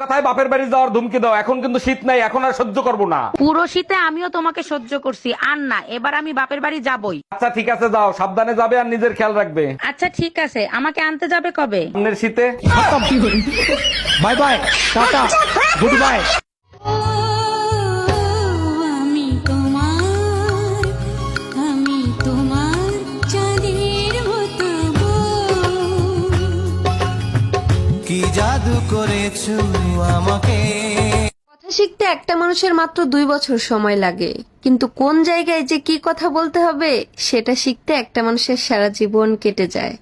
কথায় বাপের বাড়ি যাওয়ার ধুমকি দাও, এখন কিন্তু শীত নাই, এখন আর সহ্য করবো না। পুরো শীতে আমিও তোমাকে সহ্য করছি, আর না, এবার আমি বাপের বাড়ি যাবই। আচ্ছা ঠিক আছে, যাও, সাবধানে যাবে আর নিজের খেয়াল রাখবে। আচ্ছা ঠিক আছে, আমাকে আনতে যাবে কবে? সামনের শীতে। Bye bye, tata, good bye. কি জাদু করেছো আমাকে। কথা শিখতে একটা মানুষের মাত্র 2 বছর সময় লাগে, কিন্তু কোন জায়গায় যে কি কথা বলতে হবে সেটা শিখতে একটা মানুষের সারা জীবন কেটে যায়।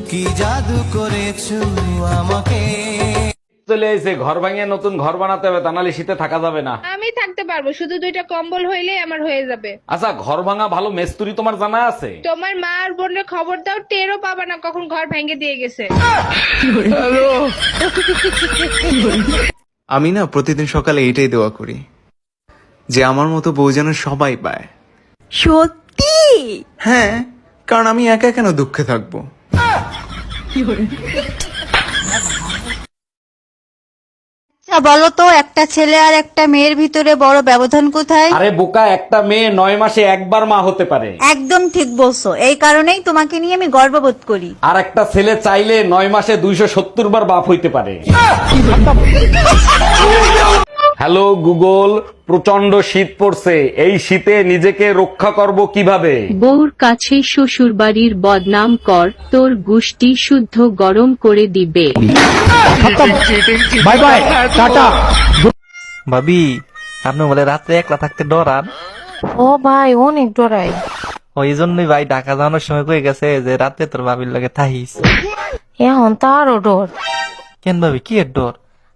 কি জাদু করেছো আমাকে। চলে এসে ঘর ভাঙিয়ে নতুন ঘর বানাতে হবে, তা নাহলে শীতে থাকা যাবে না। আমি থাকতে পারবো, শুধু 2টা কম্বল হইলেই আমার হয়ে যাবে। আচ্ছা, ঘর ভাঙা ভালো মিস্ত্রি তোমার জানা আছে? তোমার মা আর বোনের খবর দাও, টেরও পাবা না কখন ঘর ভেঙে দিয়ে গেছে। আমি না প্রতিদিন সকালে এইটাই দোয়া করি যে আমার মতো বউ যেন সবাই পায়। সত্যি? হ্যাঁ, কারণ আমি একা কেন দুঃখে থাকবো। আচ্ছা বলো তো, একটা ছেলে আর একটা মেয়ের ভিতরে বড় ব্যবধান কোথায়? আরে বোকা, একটা মেয়ে 9 মাসে একবার মা হতে পারে। একদম ঠিক বলছো, এই কারণেই তোমাকে নিয়ে আমি গর্ববোধ করি। আর একটা ছেলে চাইলে 9 মাসে 270 বার বাপ হইতে পারে। হ্যালো গুগল, প্রচন্ড শীত পড়ছে, এই শীতে নিজেকে রক্ষা করব কিভাবে? বউর কাছে শ্বশুর বাড়ির বদনাম কর, তোর গুষ্টি শুদ্ধ গরম করে দিবে। Bye bye, tata. ভাবি, আপনি বলে রাত্রে একলা থাকতে ডরান? ও ভাই, অনেক ডরাই। ওই জন্যই ভাই ঢাকা যাওয়ানোর সময় কয়ে গেছে যে রাতে তোর ভাবির লগে থাহিস। এখন তারও ডর। কেন ভাবি, কি এর ডর?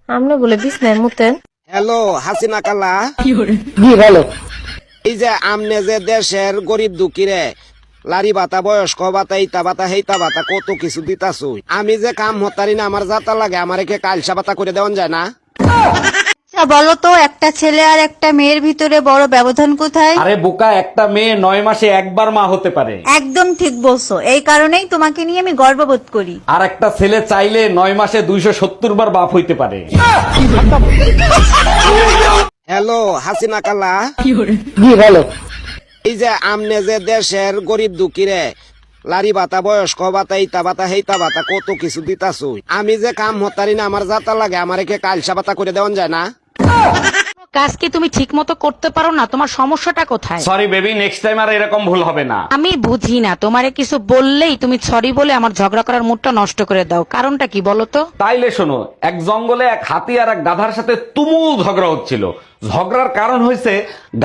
আপনি বলে বিছনায় মুতেন। হ্যালো হাসিনা কালা, জি বলো। এই যে আমনে যে দেশের গরিব দুঃখীরে লারি বাতা, বয়স্ক বাতা, ইতা বাতা, হেইতা বাতা কত কিছু দিতাছু, আমি যে কাম হতারি না, আমার যাতা লাগে, আমার একে কালসা বাতা করে দেওয়া যায় না? আচ্ছা বলো তো, একটা ছেলে আর একটা মেয়ের ভিতরে বড় ব্যবধান কোথায়? আরে বোকা, একটা মেয়ে 9 মাসে একবার মা হতে পারে। একদম ঠিক বলছো, এই কারণেই তোমাকে নিয়ে আমি গর্ববোধ করি। আর একটা ছেলে চাইলে 9 মাসে 270 বার বাপ হইতে পারে। হ্যালো হাসিনা কালা, জি বলো। এই যে আমনে যে দেশের গরিব দুঃখীরে লারি বাতা, বয়স্ক বাতা, ইতা বাতা, হেইতা বাতা কত কিছু দিতাছু, আমি যে কাম হতারি না, আমার যাতা লাগে, আমার একে কালসা বাতা করে দেওয়া যায় না? কাজ কি তুমি ঠিক মতো করতে পারো না? তোমার সমস্যাটা কোথায়? সরি বেবি, নেক্সট টাইম আর এরকম ভুল হবে না। আমি বুঝি না, তোমারে কিছু বললেই তুমি সরি বলে আমার ঝগড়া করার মুডটা নষ্ট করে দাও। কারণটা কি বলো তো? তাইলে শোনো, এক জঙ্গলে এক হাতি আর এক গাধার সাথে তুমুল ঝগড়া হচ্ছিল। ঝগড়ার কারণ হয়েছে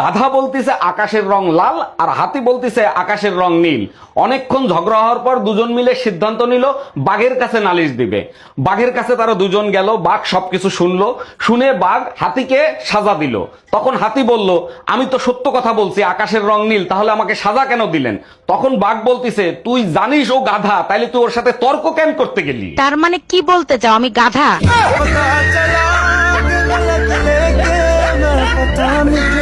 গাধা বলতিছে আকাশের রং লাল আর হাতি বলতিছে আকাশের রং নীল। অনেকক্ষণ ঝগড়া হওয়ার পর দুজন মিলে সিদ্ধান্ত নিল বাঘের কাছে নালিশ দিবে। বাঘের কাছে তারা দুজন গেল, বাঘ সবকিছু শুনলো, শুনে বাঘ হাতিকে সাজা দিল। তখন হাতি বলল, আমি তো সত্য কথা বলছি, আকাশের রং নীল, তাহলে আমাকে সাজা কেন দিলেন? তখন বাঘ বলতিছে, তুই জানিস ও গাধা, তাইলে তুই ওর সাথে তর্ক কেন করতে গেলি? তার মানে কি বলতে চাও আমি গাধা? पता चला दिल लग लेके मैं पता नहीं